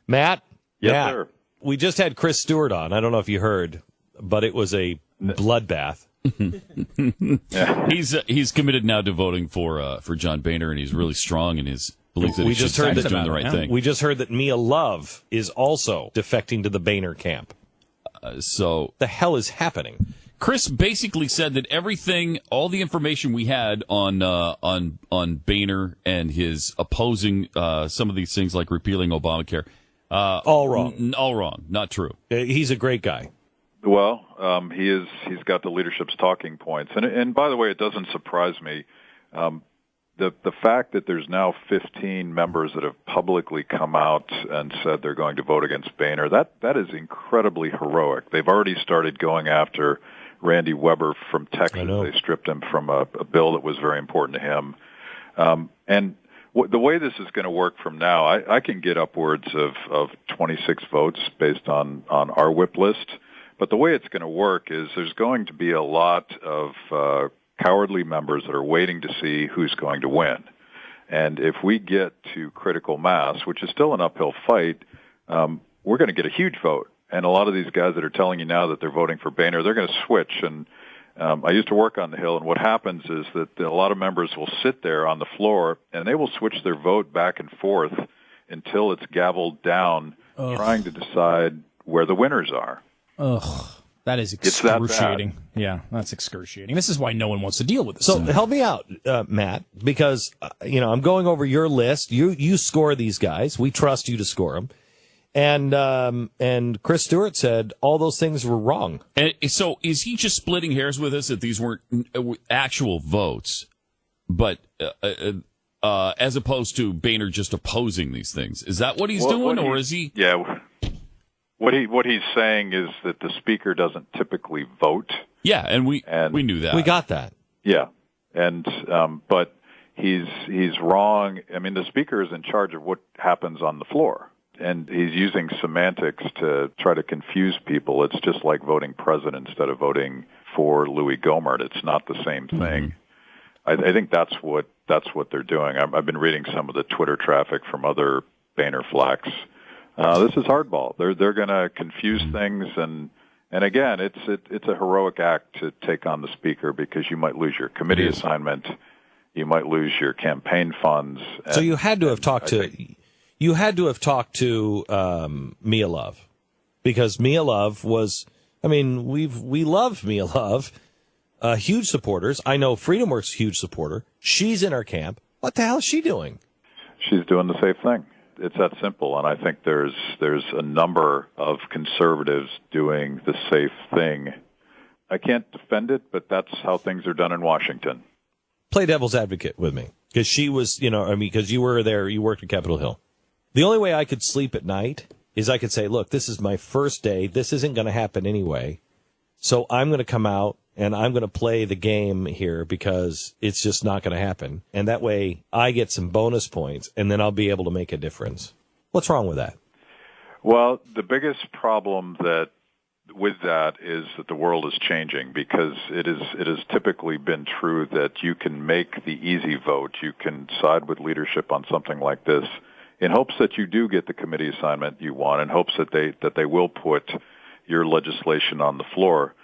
Matt? Yes, Matt, sir. we just had Chris Stewart on. I don't know if you heard, but it was a bloodbath. He's committed now to voting for John Boehner, and he's really strong in his belief that he's doing the right thing. We just heard that Mia Love is also defecting to the Boehner camp. So the hell is happening? Chris basically said that everything, all the information we had on Boehner and his opposing some of these things like repealing Obamacare, all wrong. All wrong. Not true. He's a great guy. Well, he's got the leadership's talking points, and by the way, it doesn't surprise me. The fact that there's now 15 members that have publicly come out and said they're going to vote against Boehner, that is incredibly heroic. They've already started going after Randy Weber from Texas. They stripped him from a bill that was very important to him. And the way this is going to work from now, I can get upwards of 26 votes based on our whip list. But the way it's going to work is there's going to be a lot of cowardly members that are waiting to see who's going to win. And if we get to critical mass, which is still an uphill fight, we're going to get a huge vote. And a lot of these guys that are telling you now that they're voting for Boehner, they're going to switch. And I used to work on the Hill, and what happens is that a lot of members will sit there on the floor, and they will switch their vote back and forth until it's gavelled down, trying to decide where the winners are. Ugh, that is excruciating. Yeah, that's excruciating. This is why no one wants to deal with this. So help me out, Matt, because I'm going over your list. You score these guys. We trust you to score them. And Chris Stewart said all those things were wrong. And so is he just splitting hairs with us that these weren't actual votes, but as opposed to Boehner just opposing these things? Is that what he's doing, or is he? Yeah. What he's saying is that the speaker doesn't typically vote. Yeah, and we knew that. We got that. Yeah, and but he's wrong. I mean, the speaker is in charge of what happens on the floor, and he's using semantics to try to confuse people. It's just like voting president instead of voting for Louis Gohmert. It's not the same thing. I think that's what they're doing. I've been reading some of the Twitter traffic from other Boehner flacks. This is hardball. They're going to confuse things, and again, it's a heroic act to take on the speaker because you might lose your committee assignment, you might lose your campaign funds. So you had to have talked to Mia Love, because Mia Love was. I mean, we love Mia Love, huge supporters. I know FreedomWorks huge supporter. She's in our camp. What the hell is she doing? She's doing the safe thing. It's that simple, and I think there's a number of conservatives doing the safe thing. I can't defend it, but that's how things are done in Washington. Play devil's advocate with me, because she was, because you were there, you worked at Capitol Hill. The only way I could sleep at night is I could say, look, this is my first day. This isn't going to happen anyway. So I'm going to come out and I'm going to play the game here because it's just not going to happen. And that way I get some bonus points and then I'll be able to make a difference. What's wrong with that? Well, the biggest problem with that is that the world is changing, because it has typically been true that you can make the easy vote. You can side with leadership on something like this in hopes that you do get the committee assignment you want, in hopes that they will put your legislation on the floor.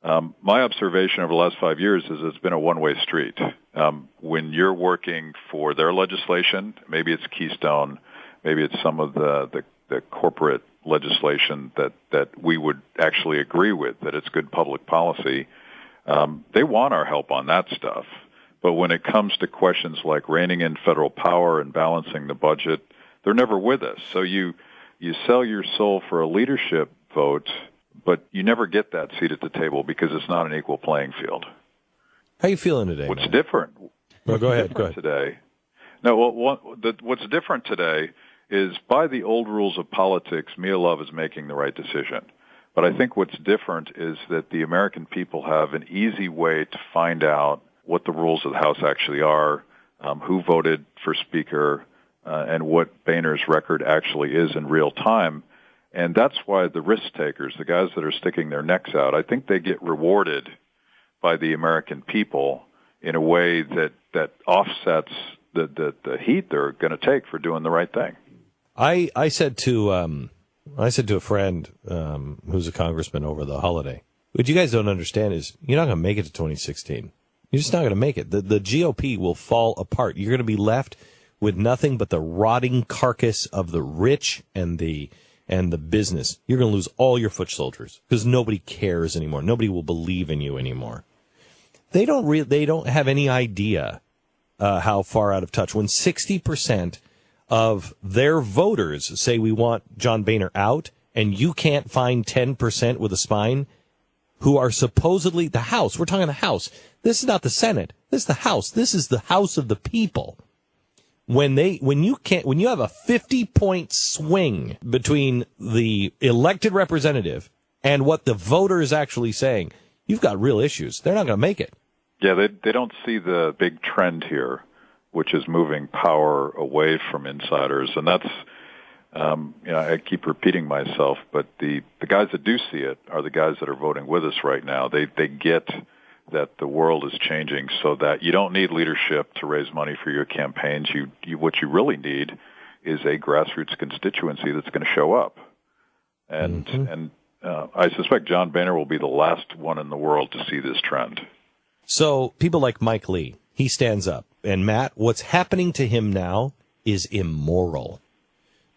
My observation over the last 5 years is it's been a one-way street. When you're working for their legislation, maybe it's Keystone, maybe it's some of the corporate legislation that we would actually agree with, that it's good public policy. They want our help on that stuff. But when it comes to questions like reining in federal power and balancing the budget, they're never with us. So you sell your soul for a leadership vote, but you never get that seat at the table because it's not an equal playing field. How you feeling today? What's man? different? Well, go ahead. Today. No, what's different today is, by the old rules of politics, Mia Love is making the right decision. But I think what's different is that the American people have an easy way to find out what the rules of the House actually are, who voted for Speaker, and what Boehner's record actually is in real time. And that's why the risk takers, the guys that are sticking their necks out, I think they get rewarded by the American people in a way that offsets the heat they're going to take for doing the right thing. I said to a friend who's a congressman over the holiday, what you guys don't understand is you're not going to make it to 2016. You're just not going to make it. The GOP will fall apart. You're going to be left with nothing but the rotting carcass of the rich and the business. You're going to lose all your foot soldiers because nobody cares anymore. Nobody will believe in you anymore. They don't have any idea how far out of touch. When 60% of their voters say we want John Boehner out, and you can't find 10% with a spine who are supposedly the House. We're talking the House. This is not the Senate. This is the House. This is the House of the people. When you have a 50-point swing between the elected representative and what the voter is actually saying, you've got real issues. They're not going to make it. Yeah, they don't see the big trend here, which is moving power away from insiders, and that's I keep repeating myself, but the guys that do see it are the guys that are voting with us right now. They get that the world is changing, so that you don't need leadership to raise money for your campaigns. What you really need is a grassroots constituency that's going to show up, and I suspect John Boehner will be the last one in the world to see this trend. So people like Mike Lee, he stands up. And Matt, what's happening to him now is immoral.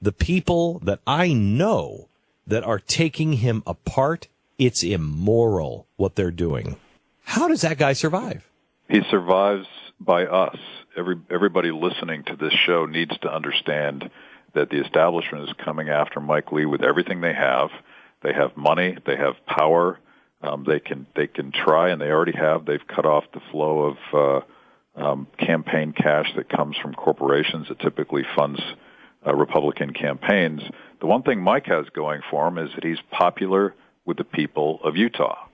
The people that I know that are taking him apart, it's immoral what they're doing. How does that guy survive? He survives by us. Everybody listening to this show needs to understand that the establishment is coming after Mike Lee with everything they have. They have money. They have power. They can try, and they already have. They've cut off the flow of campaign cash that comes from corporations that typically funds Republican campaigns. The one thing Mike has going for him is that he's popular with the people of Utah.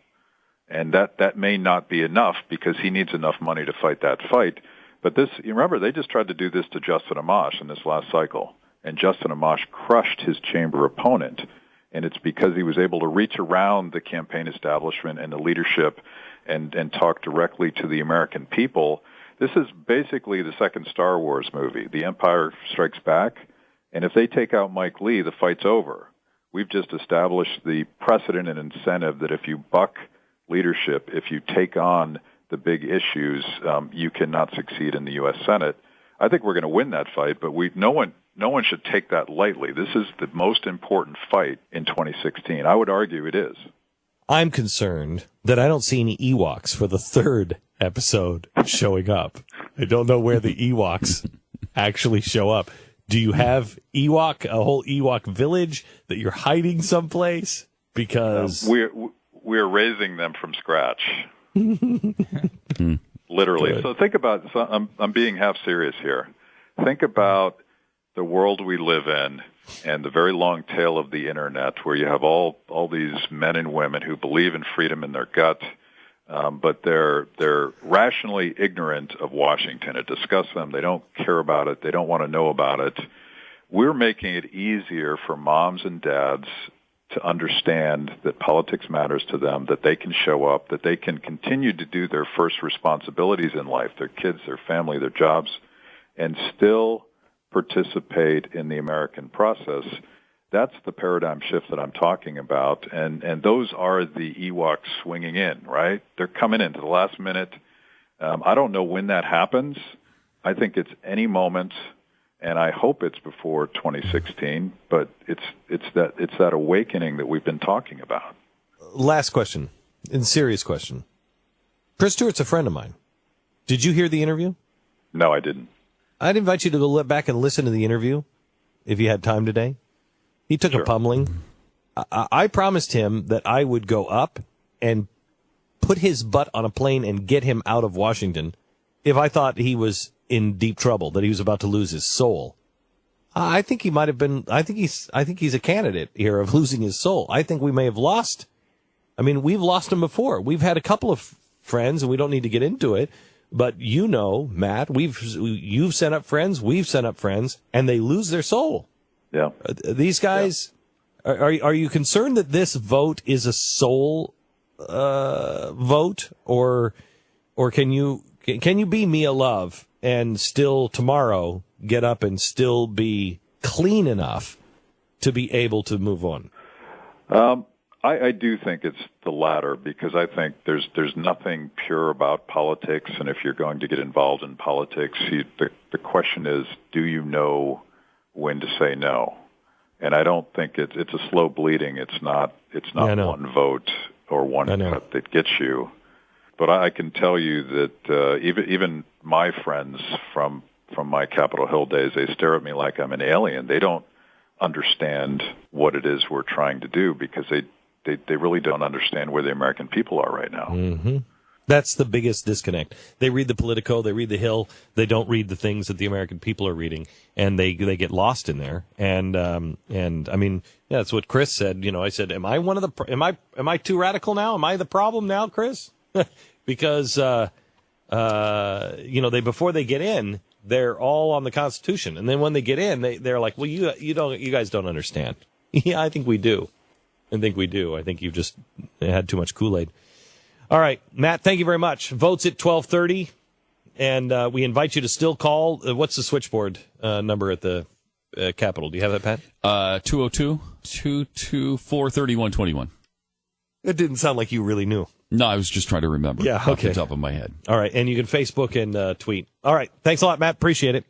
And that may not be enough because he needs enough money to fight that fight. But you remember, they just tried to do this to Justin Amash in this last cycle. And Justin Amash crushed his chamber opponent. And it's because he was able to reach around the campaign establishment and the leadership and talk directly to the American people. This is basically the second Star Wars movie, The Empire Strikes Back. And if they take out Mike Lee, the fight's over. We've just established the precedent and incentive that if you buck leadership, if you take on the big issues, you cannot succeed in the U.S. Senate. I think we're going to win that fight, but no one should take that lightly. This is the most important fight in 2016. I would argue it is. I'm concerned that I don't see any Ewoks for the third episode showing up. I don't know where the Ewoks actually show up. Do you have a whole Ewok village that you're hiding someplace? Because we're raising them from scratch. Literally. Good. So think about, I'm being half serious here. Think about the world we live in and the very long tail of the internet where you have all these men and women who believe in freedom in their gut, but they're rationally ignorant of Washington. It disgusts them. They don't care about it. They don't want to know about it. We're making it easier for moms and dads to understand that politics matters to them, that they can show up, that they can continue to do their first responsibilities in life, their kids, their family, their jobs, and still participate in the American process. That's the paradigm shift that I'm talking about, and those are the Ewoks swinging in, right? They're coming in to the last minute. I don't know when that happens. I think it's any moment, and I hope it's before 2016, but it's that awakening that we've been talking about. Last question, and serious question. Chris Stewart's a friend of mine. Did you hear the interview? No, I didn't. I'd invite you to go back and listen to the interview if you had time today. He took a pummeling. I promised him that I would go up and put his butt on a plane and get him out of Washington if I thought he was in deep trouble, that he was about to lose his soul. I think he might have been. I think he's a candidate here of losing his soul. I think we may have lost. I mean, we've lost him before. We've had a couple of friends, and we don't need to get into it. But you know, Matt, you've sent up friends, we've sent up friends, and they lose their soul. Yeah. These guys, are you concerned that this vote is a soul vote, or can you be Mia Love and still tomorrow get up and still be clean enough to be able to move on? I do think it's the latter, because I think there's nothing pure about politics, and if you're going to get involved in politics, the question is, do you know when to say no? And I don't think it's a slow bleeding. It's not one vote or one cut that gets you. But I can tell you that even my friends from my Capitol Hill days, they stare at me like I'm an alien. They don't understand what it is we're trying to do, because they really don't understand where the American people are right now. Mm-hmm. That's the biggest disconnect. They read the Politico, they read the Hill, they don't read the things that the American people are reading, and they get lost in there. And I mean, yeah, that's what Chris said. I said, am I too radical now? Am I the problem now, Chris? Because they before they get in, they're all on the Constitution, and then when they get in, they're like, well, you guys don't understand. Yeah, I think we do. I think you've just had too much Kool-Aid. All right, Matt, thank you very much. Votes at 12:30, and we invite you to still call. What's the switchboard number at the Capitol? Do you have that, Pat? 202-224-3121. It didn't sound like you really knew. No, I was just trying to remember. Yeah, okay. Off the top of my head. All right, and you can Facebook and tweet. All right, thanks a lot, Matt. Appreciate it.